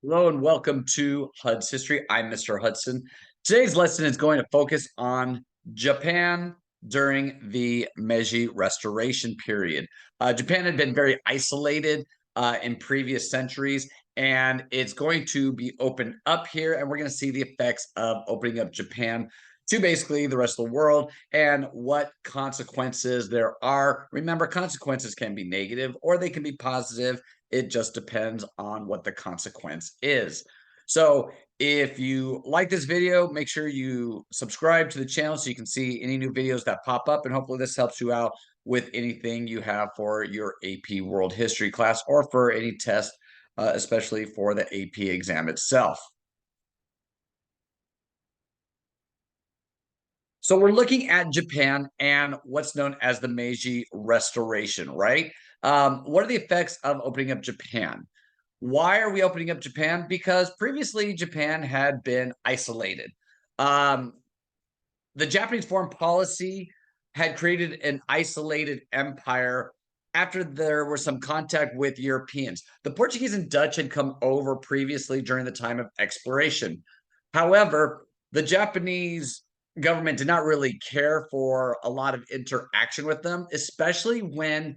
Hello and welcome to HUD's History. I'm Mr. Hudson. Today's lesson is going to focus on Japan during the Meiji Restoration period. Japan had been very isolated in previous centuries, and it's going to be opened up here, and we're going to see the effects of opening up Japan to basically the rest of the world and what consequences there are. Remember, consequences can be negative or they can be positive. It just depends on what the consequence is. So if you like this video, make sure you subscribe to the channel so you can see any new videos that pop up. And hopefully this helps you out with anything you have for your AP World History class or for any test, especially for the AP exam itself. So we're looking at Japan and what's known as the Meiji Restoration, right? What are the effects of opening up Japan? Why are we opening up Japan? Because previously Japan had been isolated. Um, the Japanese foreign policy had created an isolated empire after there was some contact with Europeans. The Portuguese and Dutch had come over previously during the time of exploration. However, the Japanese government did not really care for a lot of interaction with them, especially when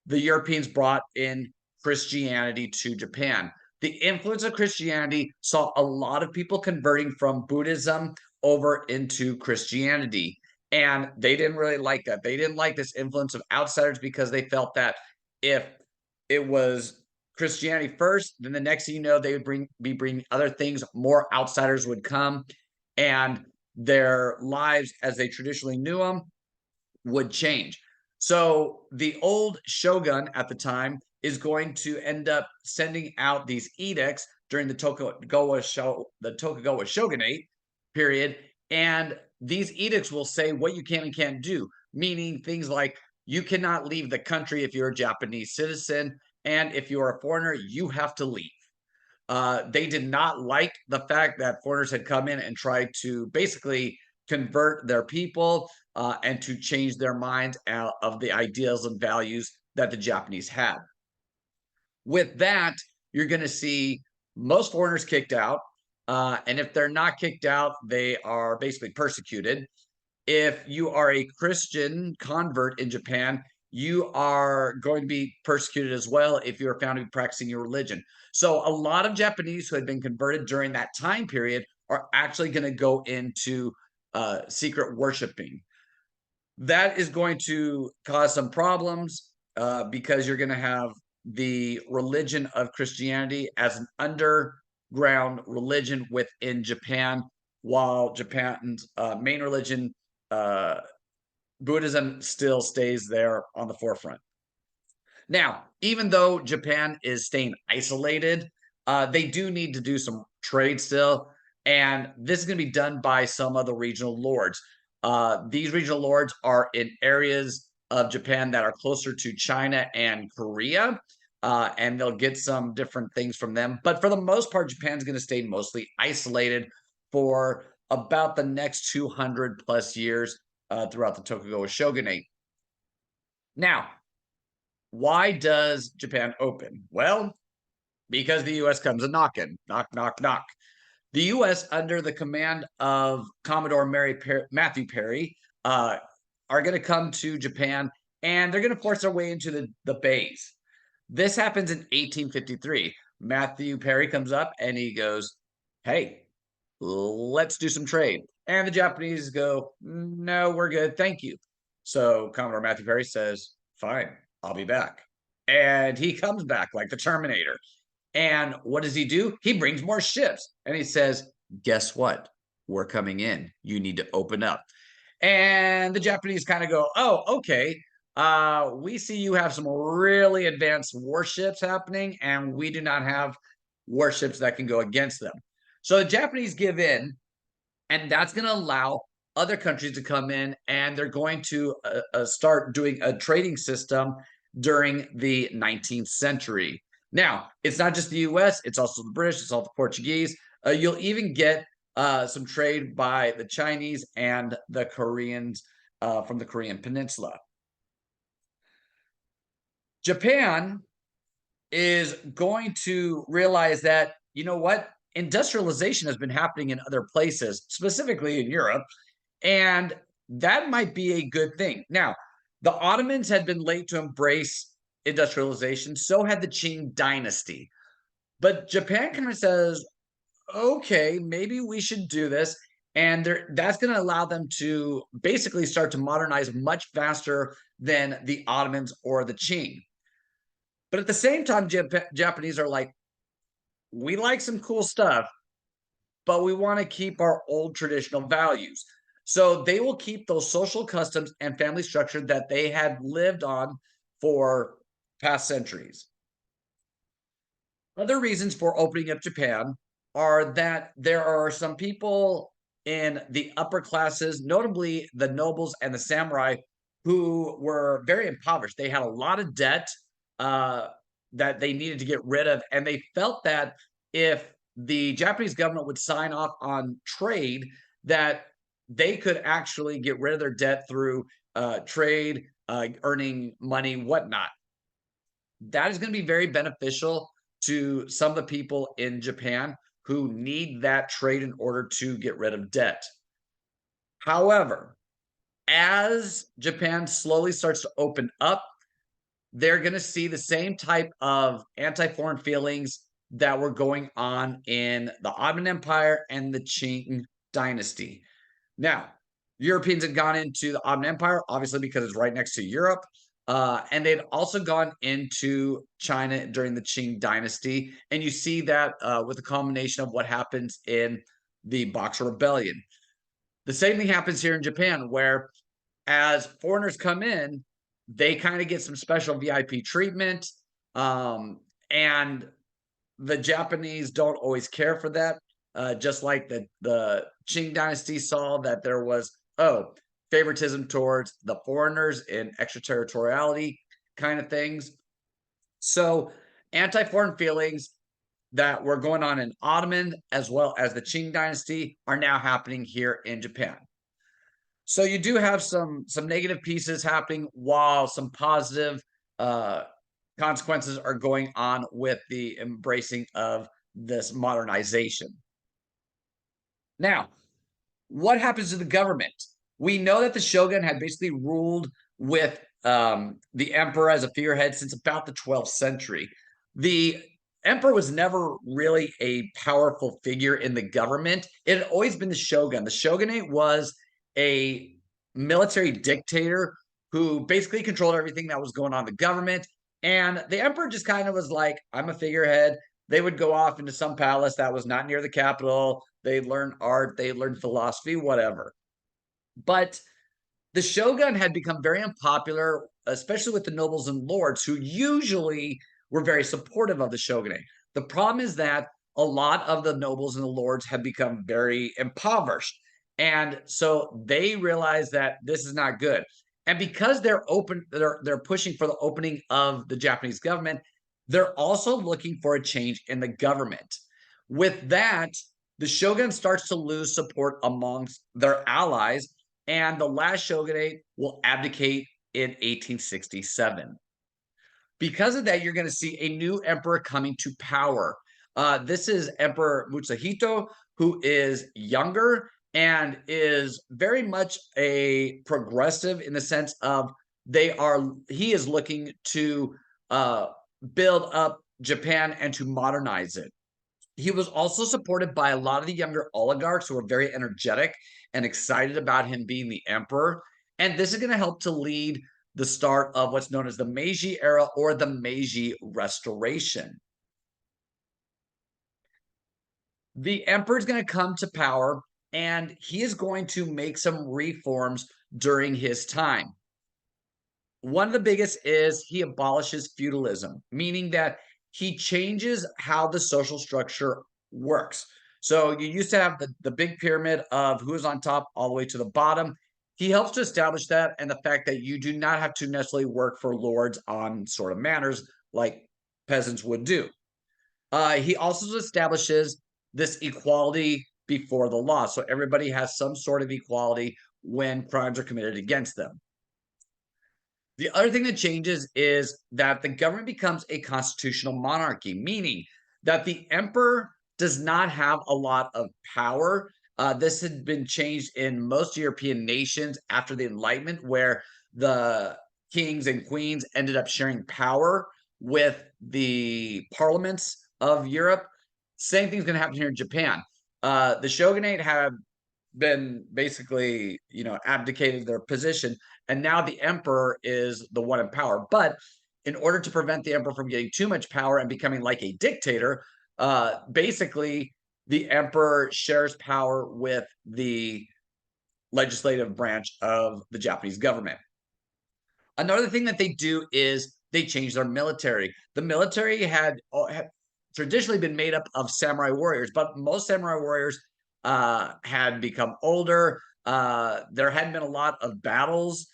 the Europeans brought in Christianity to Japan. The influence of Christianity saw a lot of people converting from Buddhism over into Christianity. And they didn't really like that. They didn't like this influence of outsiders because they felt that if it was Christianity first, then the next thing you know, they would be bringing other things. More outsiders would come, and their lives, as they traditionally knew them, would change. So the old shogun at the time is going to end up sending out these edicts during the Tokugawa shogunate period, and these edicts will say what you can and can't do, meaning things like you cannot leave the country if you're a Japanese citizen, and if you're a foreigner, you have to leave. They did not like the fact that foreigners had come in and tried to basically convert their people and to change their minds of the ideals and values that the Japanese had. With that, you're going to see most foreigners kicked out. And if they're not kicked out, they are basically persecuted. If you are a Christian convert in Japan, you are going to be persecuted as well if you're found to be practicing your religion. So a lot of Japanese who had been converted during that time period are actually going to go into secret worshiping. That is going to cause some problems because you're going to have the religion of Christianity as an underground religion within Japan, while Japan's main religion, uh, Buddhism, still stays there on the forefront. Now, even though Japan is staying isolated, they do need to do some trade still, and this is going to be done by some of the regional lords. These regional lords are in areas of Japan that are closer to China and Korea, and they'll get some different things from them. But for the most part, Japan's going to stay mostly isolated for about the next 200 plus years throughout the Tokugawa shogunate. Now, why does Japan open? Well, because the US comes a knocking. Knock, knock, knock. The US, under the command of Commodore Matthew Perry, are going to come to Japan, and they're going to force their way into the bays. This happens in 1853. Matthew Perry comes up and he goes, hey, let's do some trade. And the Japanese go, no, we're good. Thank you. So Commodore Matthew Perry says, fine, I'll be back. And he comes back like the Terminator. And what does he do? He brings more ships. And he says, guess what? We're coming in. You need to open up. And the Japanese kind of go, oh, okay. We see you have some really advanced warships happening, and we do not have warships that can go against them. So the Japanese give in, and that's going to allow other countries to come in, and they're going to start doing a trading system during the 19th century. Now, it's not just the US, it's also the British, it's also the Portuguese. You'll even get some trade by the Chinese and the Koreans from the Korean Peninsula. Japan is going to realize that You know what? Industrialization has been happening in other places, specifically in Europe, and that might be a good thing. Now, the Ottomans had been late to embrace industrialization, so had the Qing dynasty. But Japan kind of says, okay, maybe we should do this. And that's going to allow them to basically start to modernize much faster than the Ottomans or the Qing. But at the same time, Japanese are like, we like some cool stuff, but we want to keep our old traditional values. So they will keep those social customs and family structure that they had lived on for past centuries. Other reasons for opening up Japan are that there are some people in the upper classes, notably the nobles and the samurai, who were very impoverished. They had a lot of debt uh, that they needed to get rid of, and they felt that if the Japanese government would sign off on trade, that they could actually get rid of their debt through trade, earning money, whatnot. That is going to be very beneficial to some of the people in Japan who need that trade in order to get rid of debt. However, as Japan slowly starts to open up, they're going to see the same type of anti foreign feelings that were going on in the Ottoman Empire and the Qing dynasty. Now, Europeans had gone into the Ottoman Empire, obviously, because it's right next to Europe. And they'd also gone into China during the Qing dynasty. And you see that with the culmination of what happens in the Boxer Rebellion. The same thing happens here in Japan, where as foreigners come in, they kind of get some special VIP treatment. And the Japanese don't always care for that. Just like the Qing dynasty saw that there was, favoritism towards the foreigners in extraterritoriality kind of things. So anti-foreign feelings that were going on in Ottoman as well as the Qing dynasty are now happening here in Japan. So you do have some negative pieces happening while some positive uh, consequences are going on with the embracing of this modernization. Now, what happens to the government? We know that the shogun had basically ruled with the emperor as a figurehead since about the 12th century. The emperor was never really a powerful figure in the government. It had always been the shogun. The shogunate was a military dictator who basically controlled everything that was going on in the government. And the emperor just kind of was like, I'm a figurehead. They would go off into some palace that was not near the capital. They'd learn art, they'd learn philosophy, whatever. But the shogun had become very unpopular, especially with the nobles and lords who usually were very supportive of the shogunate. The problem is that a lot of the nobles and the lords have become very impoverished. And so they realize that this is not good. And because they're pushing for the opening of the Japanese government, they're also looking for a change in the government. With that, the shogun starts to lose support amongst their allies, and the last shogunate will abdicate in 1867. Because of that, you're going to see a new emperor coming to power. This is Emperor Mutsuhito, who is younger and is very much a progressive in the sense of he is looking to build up Japan and to modernize it. He was also supported by a lot of the younger oligarchs who were very energetic and excited about him being the emperor. And this is going to help to lead the start of what's known as the Meiji Era or the Meiji Restoration. The emperor is going to come to power and he is going to make some reforms during his time. One of the biggest is he abolishes feudalism, meaning that he changes how the social structure works. So you used to have the big pyramid of who is on top all the way to the bottom. He helps to establish that and the fact that you do not have to necessarily work for lords on sort of manners like peasants would do. He also establishes this equality before the law. So everybody has some sort of equality when crimes are committed against them. The other thing that changes is that the government becomes a constitutional monarchy, meaning that the emperor does not have a lot of power. This had been changed in most European nations after the Enlightenment, where the kings and queens ended up sharing power with the parliaments of Europe. Same thing's going to happen here in Japan. The shogunate have been basically, abdicated their position, and now the emperor is the one in power. But in order to prevent the emperor from getting too much power and becoming like a dictator, basically the emperor shares power with the legislative branch of the Japanese government. Another thing that they do is they change their military. The military had traditionally been made up of samurai warriors, but most samurai warriors had become older. There hadn't been a lot of battles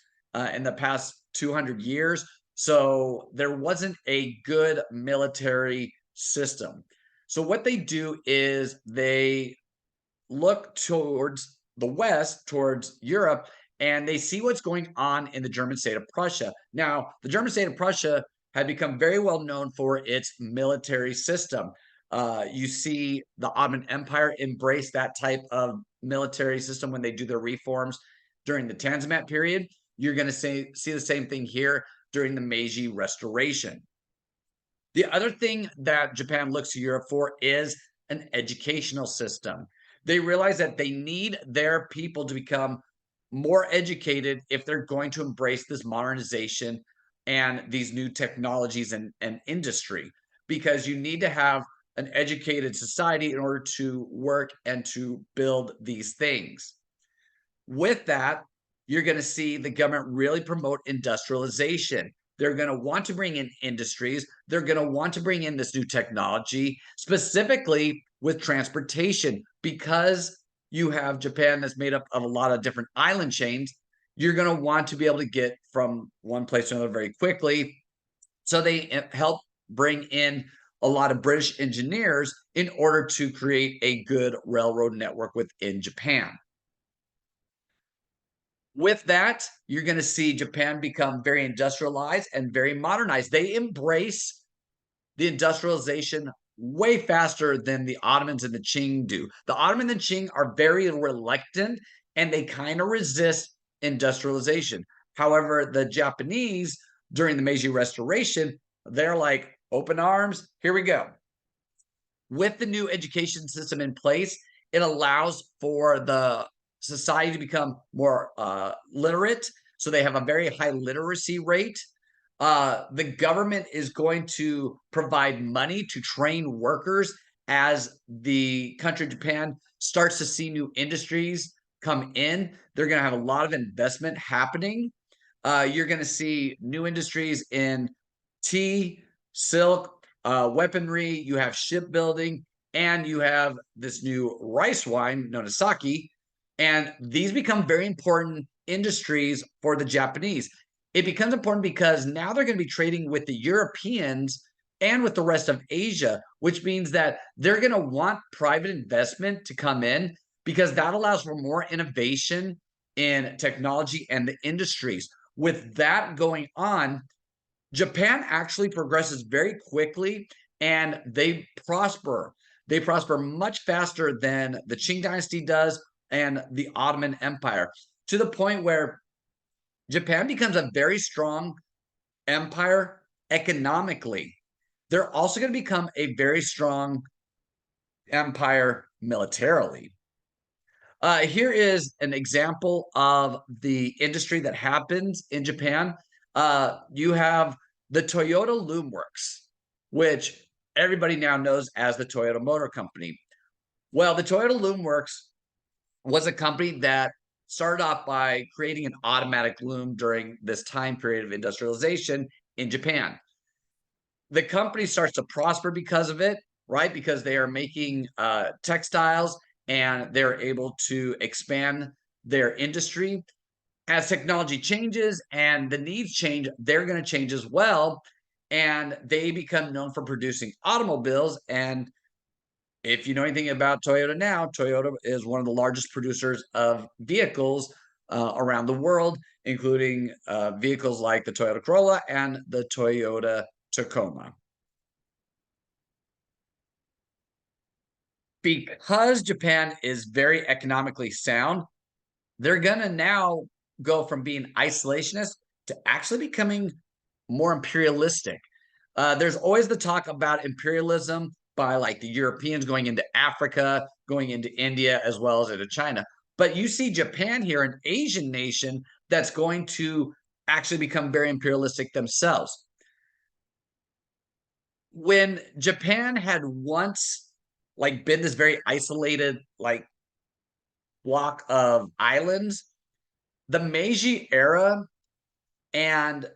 in the past 200 years, so there wasn't a good military system. So what they do is they look towards the West, towards Europe, and they see what's going on in the German state of Prussia. Now, the German state of Prussia had become very well known for its military system. You see the Ottoman Empire embrace that type of military system when they do their reforms during the Tanzimat period. You're going to see the same thing here during the Meiji Restoration. The other thing that Japan looks to Europe for is an educational system. They realize that they need their people to become more educated if they're going to embrace this modernization and these new technologies and industry, because you need to have an educated society in order to work and to build these things. With that, you're going to see the government really promote industrialization. They're going to want to bring in industries. They're going to want to bring in this new technology, specifically with transportation, because you have Japan that's made up of a lot of different island chains. You're going to want to be able to get from one place to another very quickly. So they help bring in a lot of British engineers in order to create a good railroad network within Japan. With that, you're going to see Japan become very industrialized and very modernized. They embrace the industrialization way faster than the Ottomans and the Qing do. The Ottoman and the Qing are very reluctant and they kind of resist industrialization. However, the Japanese during the Meiji Restoration, they're like, open arms, here we go. With the new education system in place, it allows for the society to become more literate. So they have a very high literacy rate. The government is going to provide money to train workers as the country of Japan starts to see new industries come in. They're going to have a lot of investment happening. You're going to see new industries in tea, silk, weaponry. You have shipbuilding, and you have this new rice wine known as sake. And these become very important industries for the Japanese. It becomes important because now they're going to be trading with the Europeans and with the rest of Asia, which means that they're going to want private investment to come in because that allows for more innovation in technology and the industries. With that going on, Japan actually progresses very quickly and they prosper. They prosper much faster than the Qing dynasty does and the Ottoman Empire, to the point where Japan becomes a very strong empire economically. They're also going to become a very strong empire militarily. Here is an example of the industry that happens in Japan. You have the Toyota Loom Works, which everybody now knows as the Toyota Motor Company. Well, the Toyota Loom Works was a company that started off by creating an automatic loom during this time period of industrialization in Japan. The company starts to prosper because of it, right? Because they are making textiles and they're able to expand their industry. As technology changes and the needs change, they're going to change as well. And they become known for producing automobiles. And if you know anything about Toyota now, Toyota is one of the largest producers of vehicles around the world, including vehicles like the Toyota Corolla and the Toyota Tacoma. Because Japan is very economically sound, they're gonna now go from being isolationist to actually becoming more imperialistic. There's always the talk about imperialism by like the Europeans going into Africa, going into India, as well as into China. But you see Japan here, an Asian nation that's going to actually become very imperialistic themselves. When Japan had once like been this very isolated like block of islands, the Meiji era and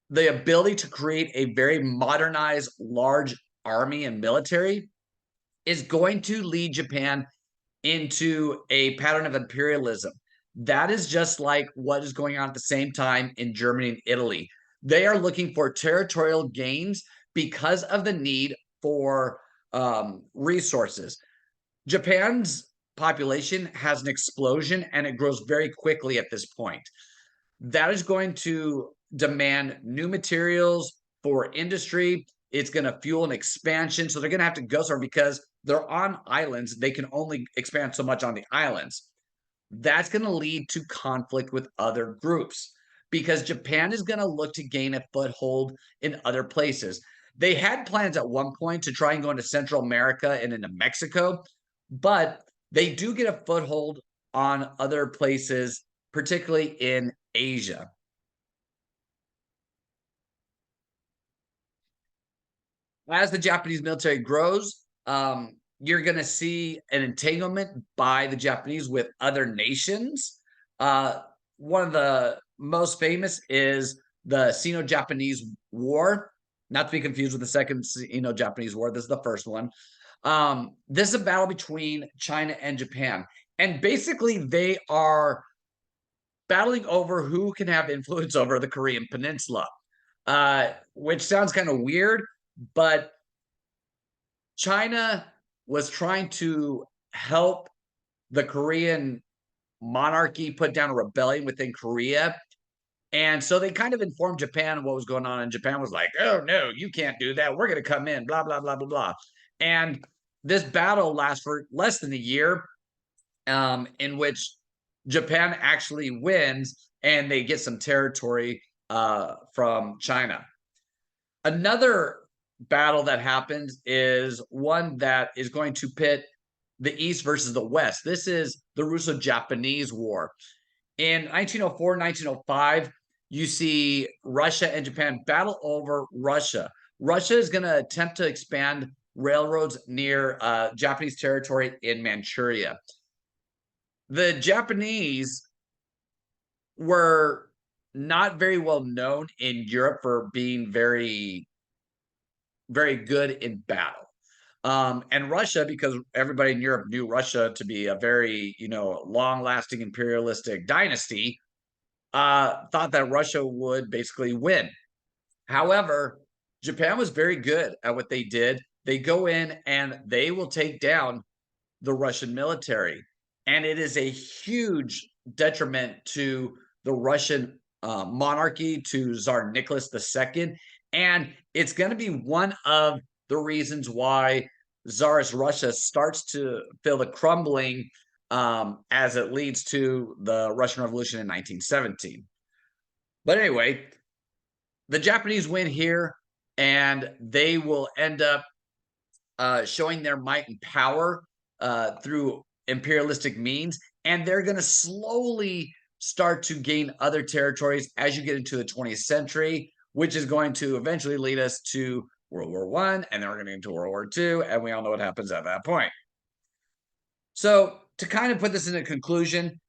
the ability to create a very modernized large army and military is going to lead Japan into a pattern of imperialism. That is just like what is going on at the same time in Germany and Italy. They are looking for territorial gains because of the need for resources. Japan's population has an explosion and it grows very quickly at this point. That is going to demand new materials for industry. It's going to fuel an expansion. So they're going to have to go somewhere because they're on islands. They can only expand so much on the islands. That's going to lead to conflict with other groups because Japan is going to look to gain a foothold in other places. They had plans at one point to try and go into Central America and into Mexico, but they do get a foothold on other places, particularly in Asia. As the Japanese military grows, you're going to see an entanglement by the Japanese with other nations. One of the most famous is the Sino-Japanese War, not to be confused with the second Sino-Japanese War. This is the first one. This is a battle between China and Japan. And basically, they are battling over who can have influence over the Korean Peninsula, which sounds kind of weird, but China was trying to help the Korean monarchy put down a rebellion within Korea. And so they kind of informed Japan what was going on. And Japan was like, oh, no, you can't do that. We're going to come in, blah, blah, blah, blah, blah. And this battle lasts for less than a year, in which Japan actually wins and they get some territory from China. Another battle that happens is one that is going to pit the East versus the West. This is the Russo-Japanese War. In 1904, 1905, you see Russia and Japan battle over Russia. Russia is going to attempt to expand railroads near Japanese territory in Manchuria. The Japanese were not very well known in Europe for being very, very good in battle. And Russia, because everybody in Europe knew Russia to be a very, long-lasting imperialistic dynasty, thought that Russia would basically win. However, Japan was very good at what they did. They go in and they will take down the Russian military. And it is a huge detriment to the Russian monarchy, to Tsar Nicholas II. And it's going to be one of the reasons why Tsarist Russia starts to feel the crumbling as it leads to the Russian Revolution in 1917. But anyway, the Japanese win here, and they will end up showing their might and power through imperialistic means, and they're going to slowly start to gain other territories as you get into the 20th century, which is going to eventually lead us to World War I, and then we're going to get into World War II, and we all know what happens at that point. So to kind of put this in a conclusion,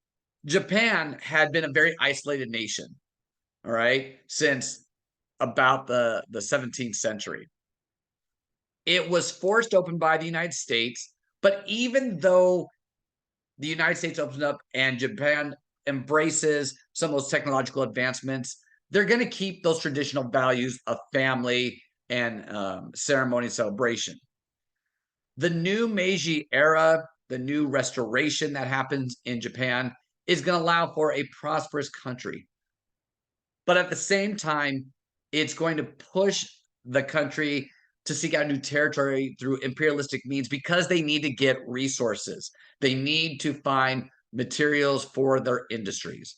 Japan had been a very isolated nation, all right, since about the 17th century. It was forced open by the United States, but even though the United States opens up and Japan embraces some of those technological advancements, they're going to keep those traditional values of family and ceremony and celebration. The new Meiji era, the new restoration that happens in Japan, is going to allow for a prosperous country. But at the same time, it's going to push the country to seek out new territory through imperialistic means because they need to get resources. They need to find materials for their industries.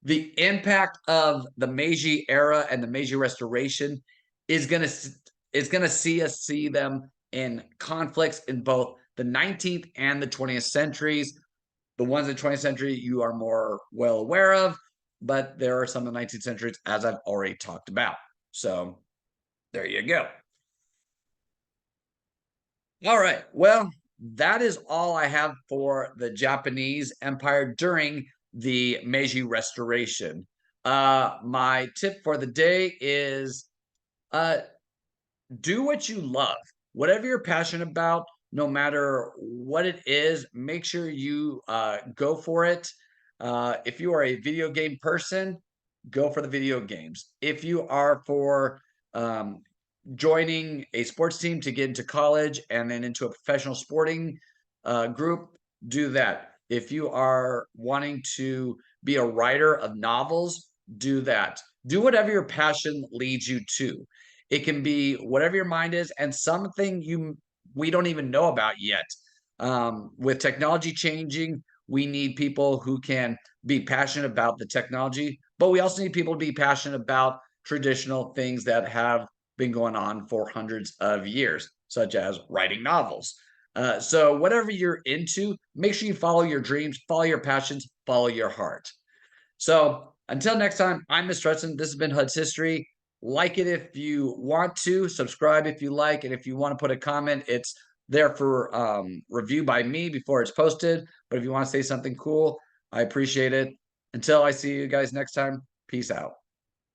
The impact of the Meiji era and the Meiji Restoration is going to see them in conflicts in both the 19th and the 20th centuries. The ones in the 20th century you are more well aware of, but there are some in the 19th centuries, as I've already talked about. So there you go. All right. Well, that is all I have for the Japanese Empire during the Meiji Restoration. My tip for the day is uh, do what you love. Whatever you're passionate about, no matter what it is, make sure you go for it. If you are a video game person, go for the video games. If you are for um, joining a sports team to get into college and then into a professional sporting group, do that. If you are wanting to be a writer of novels, do that. Do whatever your passion leads you to. It can be whatever your mind is, and something we don't even know about yet. With technology changing, we need people who can be passionate about the technology, but we also need people to be passionate about traditional things that have been going on for hundreds of years, such as writing novels. So, whatever you're into, make sure you follow your dreams, follow your passions, follow your heart. So, until next time, I'm Mr. Hudson. This has been HUD's History. Like it if you want to, subscribe if you like, and if you want to put a comment, it's there for review by me before it's posted. But if you want to say something cool, I appreciate it. Until I see you guys next time, peace out.